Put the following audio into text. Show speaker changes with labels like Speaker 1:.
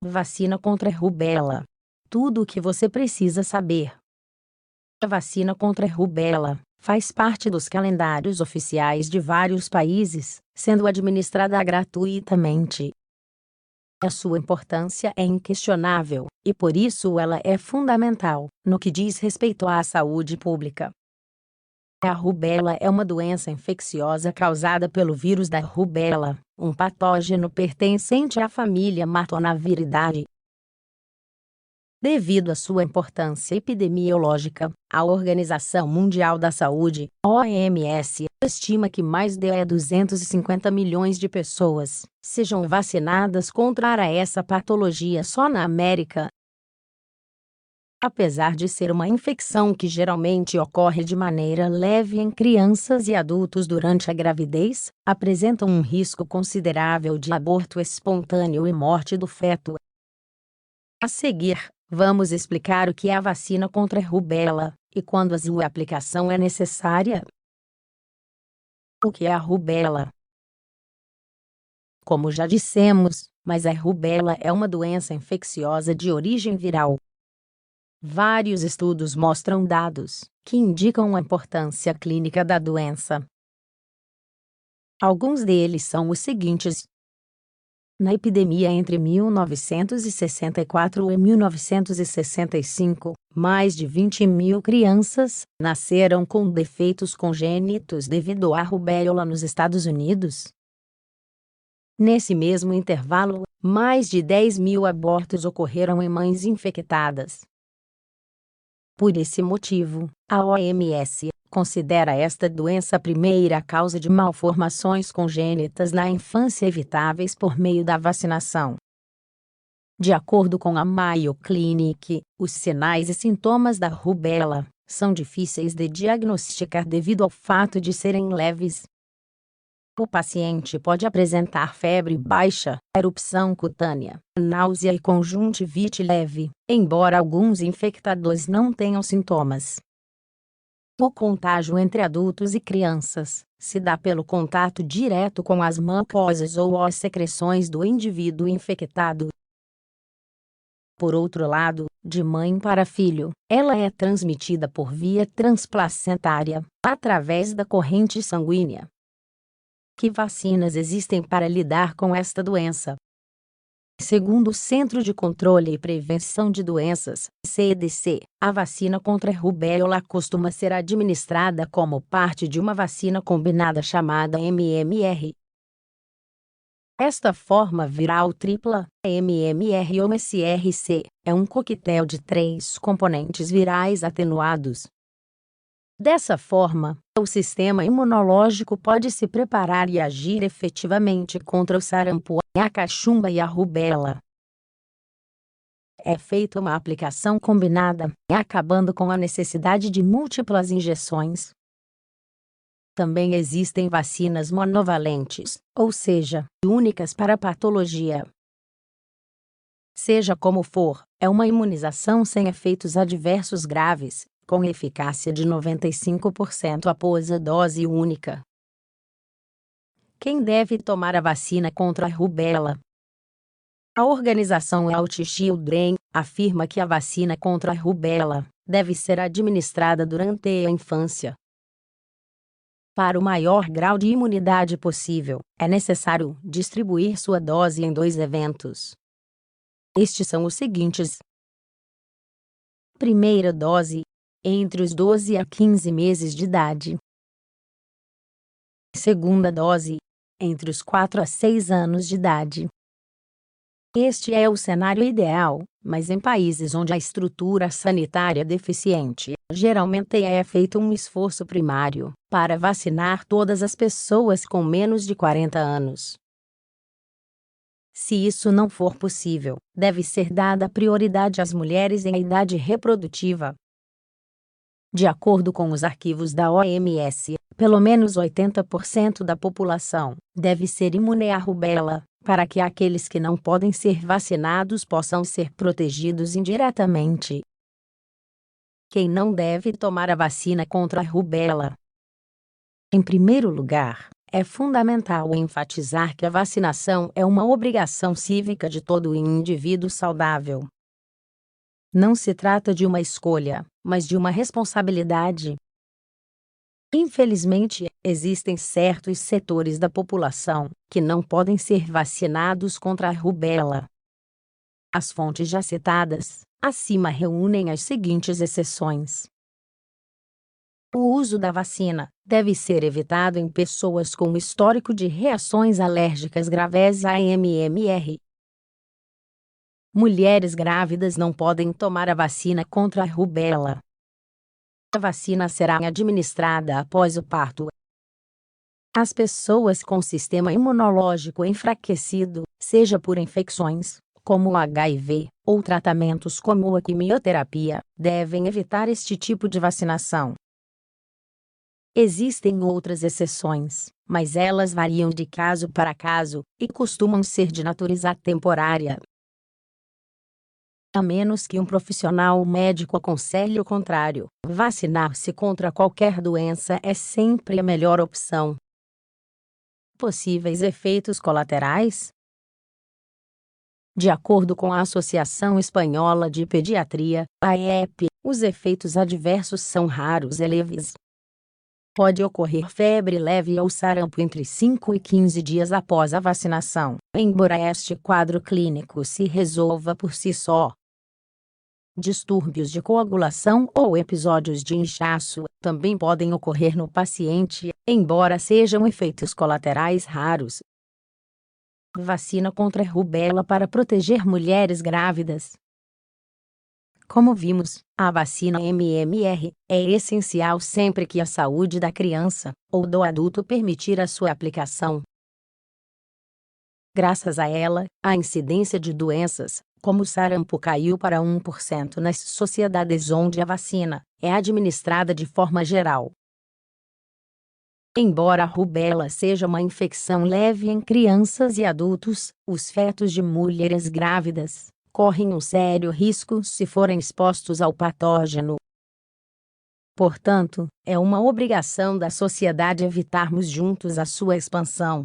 Speaker 1: Vacina contra a rubéola. Tudo o que você precisa saber. A vacina contra a rubéola faz parte dos calendários oficiais de vários países, sendo administrada gratuitamente. A sua importância é inquestionável, e por isso ela é fundamental no que diz respeito à saúde pública. A rubéola é uma doença infecciosa causada pelo vírus da rubéola, um patógeno pertencente à família Matonaviridae. Devido à sua importância epidemiológica, a Organização Mundial da Saúde, OMS, estima que mais de 250 milhões de pessoas sejam vacinadas contra essa patologia só na América. Apesar de ser uma infecção que geralmente ocorre de maneira leve em crianças e adultos durante a gravidez, apresentam um risco considerável de aborto espontâneo e morte do feto. A seguir, vamos explicar o que é a vacina contra a rubéola e quando a sua aplicação é necessária. O que é a rubéola? Como já dissemos, mas a rubéola é uma doença infecciosa de origem viral. Vários estudos mostram dados que indicam a importância clínica da doença. Alguns deles são os seguintes. Na epidemia entre 1964 e 1965, mais de 20 mil crianças nasceram com defeitos congênitos devido à rubéola nos Estados Unidos. Nesse mesmo intervalo, mais de 10 mil abortos ocorreram em mães infectadas. Por esse motivo, a OMS considera esta doença a primeira causa de malformações congênitas na infância evitáveis por meio da vacinação. De acordo com a Mayo Clinic, os sinais e sintomas da rubéola são difíceis de diagnosticar devido ao fato de serem leves. O paciente pode apresentar febre baixa, erupção cutânea, náusea e conjuntivite leve, embora alguns infectados não tenham sintomas. O contágio entre adultos e crianças se dá pelo contato direto com as mucosas ou as secreções do indivíduo infectado. Por outro lado, de mãe para filho, ela é transmitida por via transplacentária, através da corrente sanguínea. Que vacinas existem para lidar com esta doença? Segundo o Centro de Controle e Prevenção de Doenças, CDC, a vacina contra a rubéola costuma ser administrada como parte de uma vacina combinada chamada MMR. Esta forma viral tripla, MMR ou SRC, é um coquetel de 3 componentes virais atenuados. Dessa forma, o sistema imunológico pode se preparar e agir efetivamente contra o sarampo, a cachumba e a rubéola. É feita uma aplicação combinada, acabando com a necessidade de múltiplas injeções. Também existem vacinas monovalentes, ou seja, únicas para a patologia. Seja como for, é uma imunização sem efeitos adversos graves, com eficácia de 95% após a dose única. Quem deve tomar a vacina contra a rubéola? A organização Health Children afirma que a vacina contra a rubéola deve ser administrada durante a infância. Para o maior grau de imunidade possível, é necessário distribuir sua dose em 2 eventos. Estes são os seguintes. Primeira dose, entre os 12 a 15 meses de idade. Segunda dose, entre os 4 a 6 anos de idade. Este é o cenário ideal, mas em países onde a estrutura sanitária é deficiente, geralmente é feito um esforço primário para vacinar todas as pessoas com menos de 40 anos. Se isso não for possível, deve ser dada prioridade às mulheres em idade reprodutiva. De acordo com os arquivos da OMS, pelo menos 80% da população deve ser imune à rubéola, para que aqueles que não podem ser vacinados possam ser protegidos indiretamente. Quem não deve tomar a vacina contra a rubéola? Em primeiro lugar, É fundamental enfatizar que a vacinação é uma obrigação cívica de todo indivíduo saudável. Não se trata de uma escolha, mas de uma responsabilidade. Infelizmente, existem certos setores da população que não podem ser vacinados contra a rubéola. As fontes já citadas acima reúnem as seguintes exceções. O uso da vacina deve ser evitado em pessoas com histórico de reações alérgicas graves a MMR. Mulheres grávidas não podem tomar a vacina contra a rubéola. A vacina será administrada após o parto. As pessoas com sistema imunológico enfraquecido, seja por infecções, como o HIV, ou tratamentos como a quimioterapia, devem evitar este tipo de vacinação. Existem outras exceções, mas elas variam de caso para caso e costumam ser de natureza temporária. A menos que um profissional médico aconselhe o contrário, vacinar-se contra qualquer doença é sempre a melhor opção. Possíveis efeitos colaterais? De acordo com a Associação Espanhola de Pediatria, AEP, os efeitos adversos são raros e leves. Pode ocorrer febre leve ou sarampo entre 5 e 15 dias após a vacinação, embora este quadro clínico se resolva por si só. Distúrbios de coagulação ou episódios de inchaço também podem ocorrer no paciente, embora sejam efeitos colaterais raros. Vacina contra a rubéola para proteger mulheres grávidas. Como vimos, a vacina MMR é essencial sempre que a saúde da criança ou do adulto permitir a sua aplicação. Graças a ela, a incidência de doenças, como o sarampo, caiu para 1% nas sociedades onde a vacina é administrada de forma geral. Embora a rubéola seja uma infecção leve em crianças e adultos, os fetos de mulheres grávidas correm um sério risco se forem expostos ao patógeno. Portanto, é uma obrigação da sociedade evitarmos juntos a sua expansão.